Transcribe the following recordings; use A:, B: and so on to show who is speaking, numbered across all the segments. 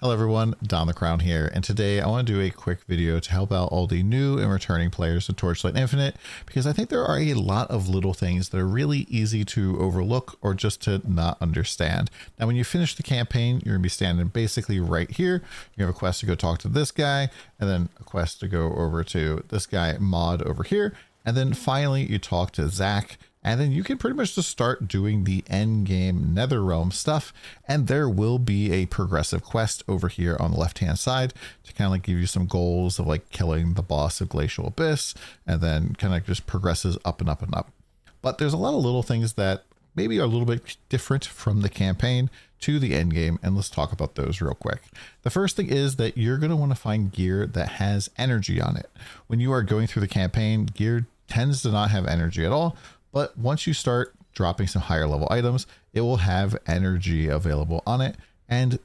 A: Hello everyone, DonTheCrown here, and today I want to do a quick video to help out all the new and returning players to Torchlight Infinite, because I think there are a lot of little things that are really easy to overlook or just to not understand. Now when you finish the campaign, you're going to be standing basically right here. You have a quest to go talk to this guy, and then a quest to go over to this guy Mod over here, and then finally you talk to Zach. And then you can pretty much just start doing the end game Netherrealm stuff. And there will be a progressive quest over here on the left hand side to kind of like give you some goals of like killing the boss of Glacial Abyss, and then kind of just progresses up and up and up. But there's a lot of little things that maybe are a little bit different from the campaign to the end game, and let's talk about those real quick. The first thing is that you're going to want to find gear that has energy on it. When you are going through the campaign, gear tends to not have energy at all. But once you start dropping some higher level items, it will have energy available on it. And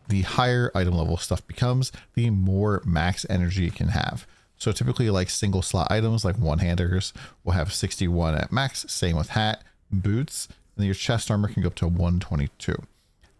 A: the higher item level stuff becomes, the more max energy it can have. So typically like single slot items like one-handers will have 61 at max. Same with hat, boots, and your chest armor can go up to 122.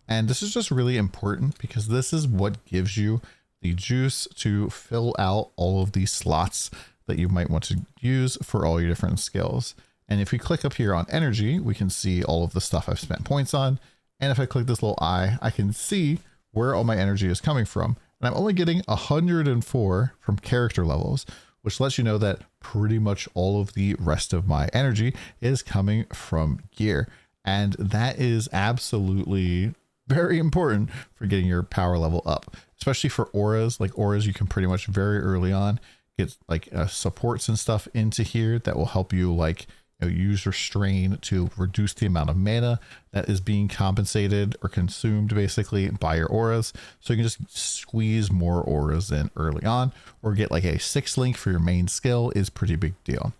A: And this is just really important because this is what gives you the juice to fill out all of these slots that you might want to use for all your different skills. And if we click up here on energy, we can see all of the stuff I've spent points on. And if I click this little eye, I can see where all my energy is coming from. And I'm only getting 104 from character levels, which lets you know that pretty much all of the rest of my energy is coming from gear. And that is absolutely very important for getting your power level up, especially for auras. Like auras, you can pretty much very early on get like supports and stuff into here that will help you like use restrain to reduce the amount of mana that is being compensated or consumed basically by your auras. So you can just squeeze more auras in early on, or get like a 6 link for your main skill is pretty big deal.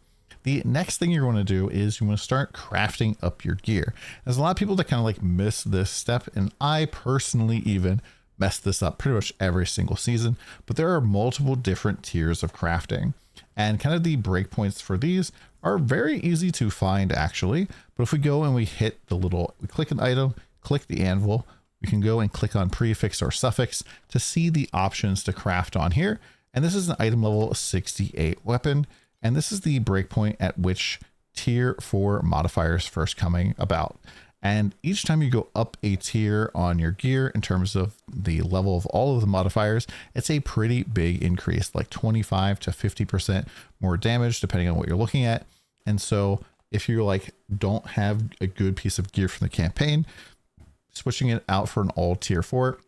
A: The next thing you're going to do is you want to start crafting up your gear. There's a lot of people that kind of like miss this step, and I personally even mess this up pretty much every single season, but there are multiple different tiers of crafting. And kind of the breakpoints for these are very easy to find actually. But if we go and we hit the little, we click an item, click the anvil, we can go and click on prefix or suffix to see the options to craft on here. And this is an item level 68 weapon. And this is the breakpoint at which tier 4 modifiers first coming about. And each time you go up a tier on your gear in terms of the level of all of the modifiers, it's a pretty big increase, like 25 to 50% more damage, depending on what you're looking at. And so if you like don't have a good piece of gear from the campaign, switching it out for an all tier 4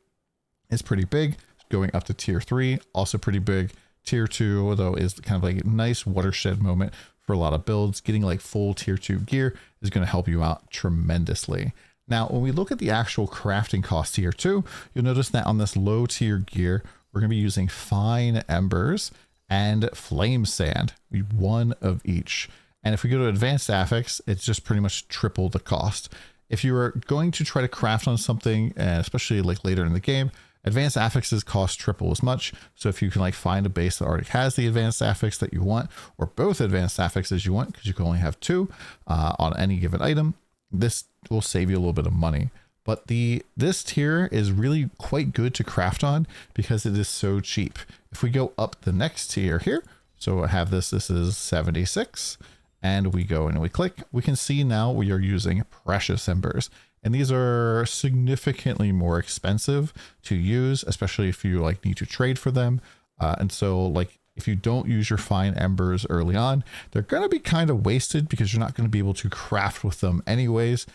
A: is pretty big. Going up to tier 3, also pretty big. Tier 2, though, is kind of like a nice watershed moment for a lot of builds. Getting like full tier 2 gear is going to help you out tremendously. Now, when we look at the actual crafting cost tier 2, you'll notice that on this low tier gear, we're going to be using fine embers and flame sand, one of each. And if we go to advanced affix, it's just pretty much triple the cost. If you are going to try to craft on something, especially like later in the game, advanced affixes cost triple as much. So if you can like find a base that already has the advanced affix that you want, or both advanced affixes you want, because you can only have 2 on any given item, this will save you a little bit of money. But this tier is really quite good to craft on because it is so cheap. If we go up the next tier here, so I have this is 76, and we go and we click, we can see now we are using precious embers. And these are significantly more expensive to use, especially if you like need to trade for them. And so like if you don't use your fine embers early on, they're going to be kind of wasted because you're not going to be able to craft with them anyways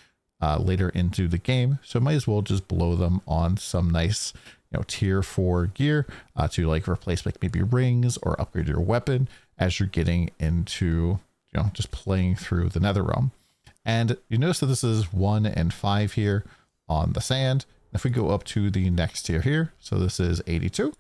A: later into the game. So might as well just blow them on some nice, tier 4 gear to like replace like maybe rings or upgrade your weapon as you're getting into, just playing through the Netherrealm. And you notice that this is 1 and 5 here on the sand. If we go up to the next tier here, so this is 82.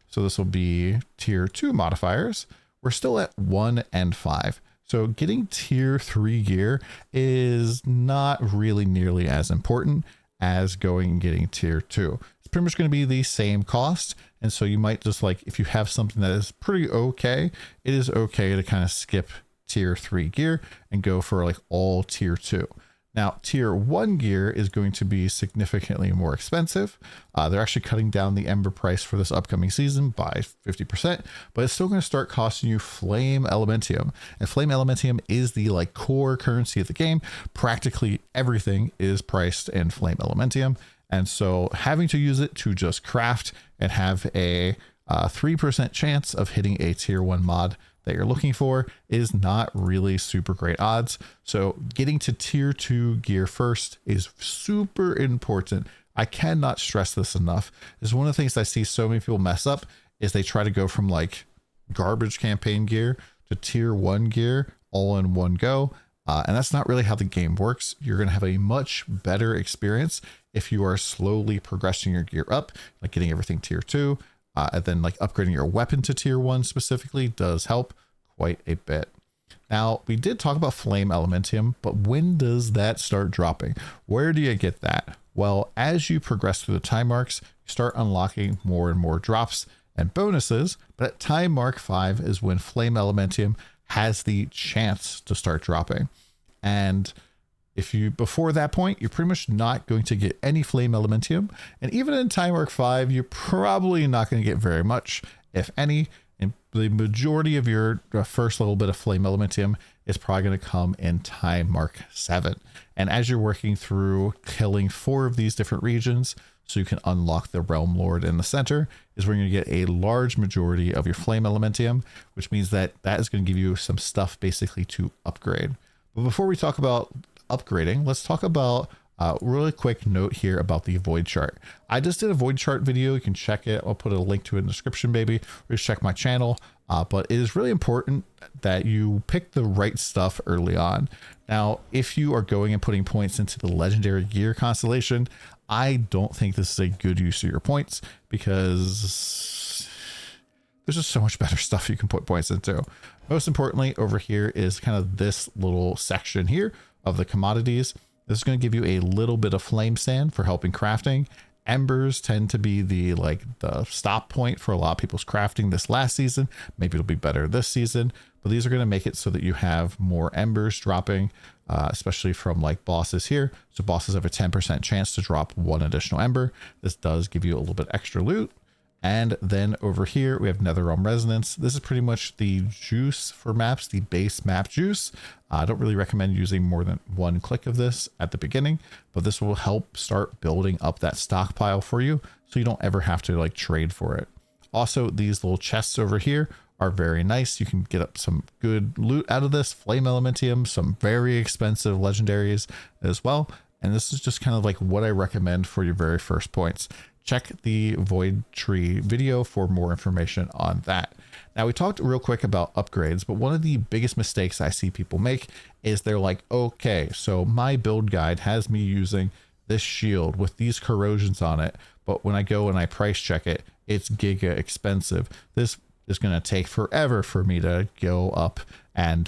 A: So this will be tier 2 modifiers. We're still at 1 and 5. So getting tier 3 gear is not really nearly as important as going and getting tier 2. It's pretty much going to be the same cost. And so you might just like, if you have something that is pretty okay, it is okay to kind of skip tier 3 gear and go for like all tier 2. Now, tier 1 gear is going to be significantly more expensive. They're actually cutting down the Ember price for this upcoming season by 50%, but it's still going to start costing you Flame Elementium. And Flame Elementium is the like core currency of the game. Practically everything is priced in Flame Elementium. And so having to use it to just craft and have a 3% chance of hitting a tier 1 mod that you're looking for is not really super great odds. So getting to tier 2 gear first is super important. I cannot stress this enough. It's one of the things I see so many people mess up is they try to go from like garbage campaign gear to tier 1 gear all in one go. And that's not really how the game works. You're going to have a much better experience if you are slowly progressing your gear up, like getting everything tier 2. And then like upgrading your weapon to tier 1 specifically does help quite a bit. Now, we did talk about Flame Elementium, but when does that start dropping? Where do you get that? Well, as you progress through the time marks, you start unlocking more and more drops and bonuses, but at time mark 5 is when Flame Elementium has the chance to start dropping. And if you before that point, you're pretty much not going to get any Flame Elementium. And even in time mark 5, you're probably not going to get very much, if any. And the majority of your first little bit of Flame Elementium is probably going to come in time mark 7. And as you're working through killing 4 of these different regions, so you can unlock the Realm Lord in the center, is where you're going to get a large majority of your Flame Elementium, which means that that is going to give you some stuff basically to upgrade. But before we talk about upgrading, let's talk about a really quick note here about the void chart. I just did a void chart video. You can check it. I'll put a link to it in the description, maybe, or just check my channel. But it is really important that you pick the right stuff early on. Now, if you are going and putting points into the legendary gear constellation, I don't think this is a good use of your points because there's just so much better stuff you can put points into. Most importantly, over here is kind of this little section here of the commodities. This is going to give you a little bit of flame sand for helping crafting. Embers tend to be the stop point for a lot of people's crafting this last season. Maybe it'll be better this season, but these are going to make it so that you have more embers dropping, especially from like bosses here. So bosses have a 10% chance to drop 1 additional ember. This does give you a little bit extra loot. And then over here, we have Netherrealm Resonance. This is pretty much the juice for maps, the base map juice. I don't really recommend using more than 1 click of this at the beginning, but this will help start building up that stockpile for you so you don't ever have to like trade for it. Also, these little chests over here are very nice. You can get up some good loot out of this. Flame Elementium, some very expensive legendaries as well. And this is just kind of like what I recommend for your very first points. Check the Void Tree video for more information on that. Now, we talked real quick about upgrades, but one of the biggest mistakes I see people make is they're like, okay, so my build guide has me using this shield with these corrosions on it, but when I go and I price check it, it's giga expensive. This is going to take forever for me to go up and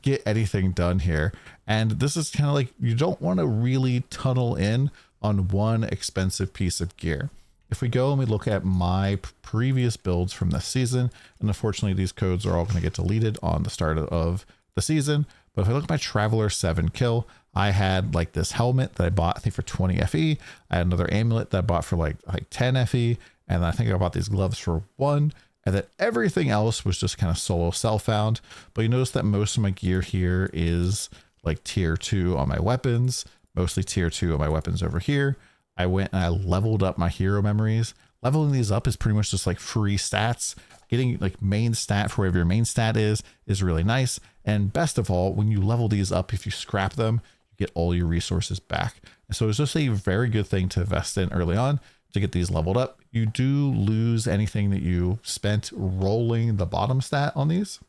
A: get anything done here. And this is kind of like, you don't want to really tunnel in on one expensive piece of gear. If we go and we look at my previous builds from this season, and unfortunately these codes are all going to get deleted on the start of the season, but if I look at my Traveler 7 kill, I had like this helmet that I bought, I think for 20 FE. I had another amulet that I bought for like 10 FE. And I think I bought these gloves for 1. And then everything else was just kind of solo self-found. But you notice that most of my gear here is like tier 2 on my weapons, mostly tier 2 on my weapons over here. I went and I leveled up my hero memories. Leveling these up is pretty much just like free stats. Getting like main stat for whatever your main stat is really nice. And best of all, when you level these up, if you scrap them, you get all your resources back. And so it's just a very good thing to invest in early on to get these leveled up. You do lose anything that you spent rolling the bottom stat on these,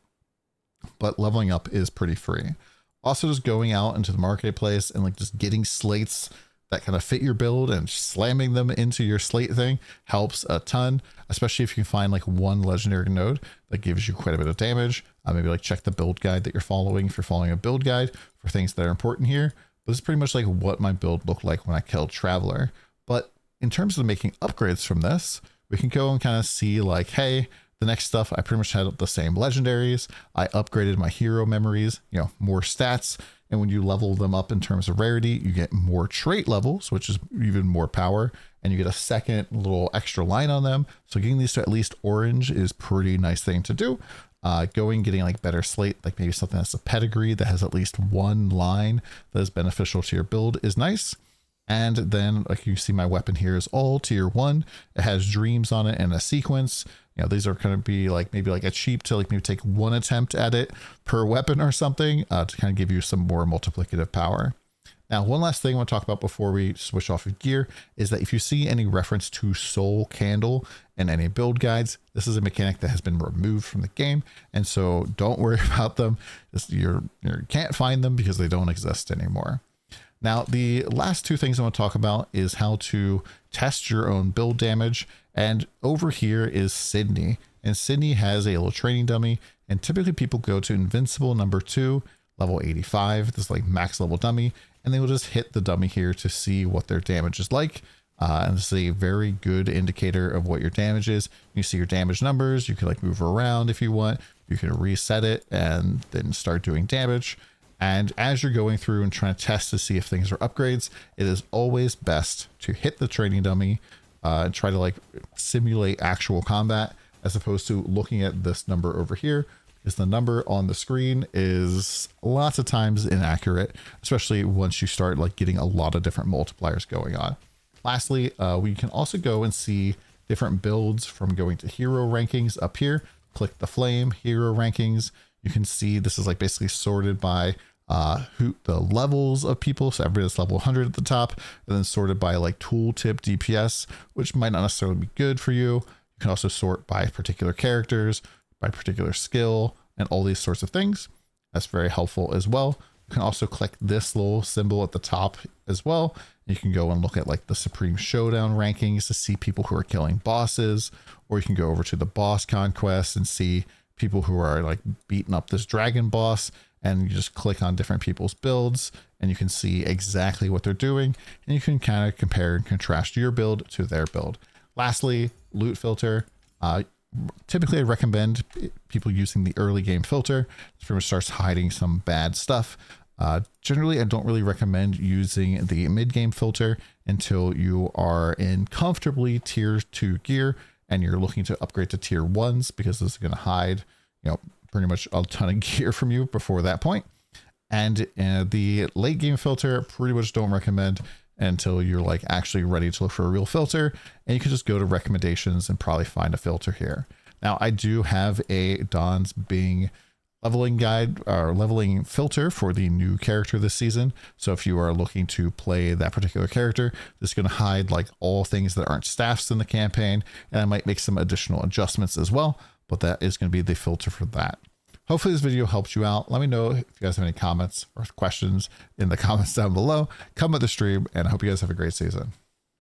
A: but leveling up is pretty free. Also, just going out into the marketplace and like just getting slates that kind of fit your build and slamming them into your slate thing helps a ton, especially if you can find like one legendary node that gives you quite a bit of damage. Maybe like check the build guide that you're following if you're following a build guide for things that are important here. But this is pretty much like what my build looked like when I killed Traveler. But in terms of making upgrades from this, we can go and kind of see like, hey, the next stuff, I pretty much had the same legendaries. I upgraded my hero memories, more stats. And when you level them up in terms of rarity, you get more trait levels, which is even more power. And you get a second little extra line on them. So getting these to at least orange is pretty nice thing to do. Getting like better slate, like maybe something that's a pedigree that has at least one line that is beneficial to your build is nice. And then like you see my weapon here is all tier 1. It has dreams on it and a sequence. You know, these are going to be like maybe like a cheap to like maybe take one attempt at it per weapon or something to kind of give you some more multiplicative power. Now, one last thing I want to talk about before we switch off of gear is that if you see any reference to Soul Candle in any build guides, this is a mechanic that has been removed from the game. And so don't worry about them. You can't find them because they don't exist anymore. Now, the last two things I want to talk about is how to test your own build damage. And over here is Sydney. And Sydney has a little training dummy. And typically people go to Invincible number 2, level 85. This is like max level dummy. And they will just hit the dummy here to see what their damage is like. And this is a very good indicator of what your damage is. You see your damage numbers. You can like move around if you want. You can reset it and then start doing damage. And as you're going through and trying to test to see if things are upgrades, it is always best to hit the training dummy and try to like simulate actual combat as opposed to looking at this number over here. Is the number on the screen is lots of times inaccurate, especially once you start like getting a lot of different multipliers going on. Lastly, we can also go and see different builds from going to hero rankings up here. Click the flame hero rankings. You can see this is like basically sorted by the levels of people. So everybody that's level 100 at the top, and then sorted by like tooltip DPS, which might not necessarily be good for you. You can also sort by particular characters, by particular skill, and all these sorts of things. That's very helpful as well. You can also click this little symbol at the top as well. You can go and look at like the Supreme Showdown rankings to see people who are killing bosses, or you can go over to the boss conquest and see people who are like beating up this dragon boss, and you just click on different people's builds and you can see exactly what they're doing, and you can kind of compare and contrast your build to their build. Lastly, loot filter. Typically I recommend people using the early game filter. This pretty much starts hiding some bad stuff. Generally, I don't really recommend using the mid game filter until you are in comfortably tier 2 gear and you're looking to upgrade to tier 1s, because this is going to hide, you know, pretty much a ton of gear from you before that point. And the late game filter, pretty much don't recommend until you're like actually ready to look for a real filter, and you can just go to recommendations and probably find a filter here. Now, I do have a Don's Bing leveling guide or leveling filter for the new character this season. So if you are looking to play that particular character, this is going to hide like all things that aren't staffs in the campaign, and I might make some additional adjustments as well, but that is going to be the filter for that. Hopefully this video helped you out. Let me know if you guys have any comments or questions in the comments down below. Come at the stream, and I hope you guys have a great season.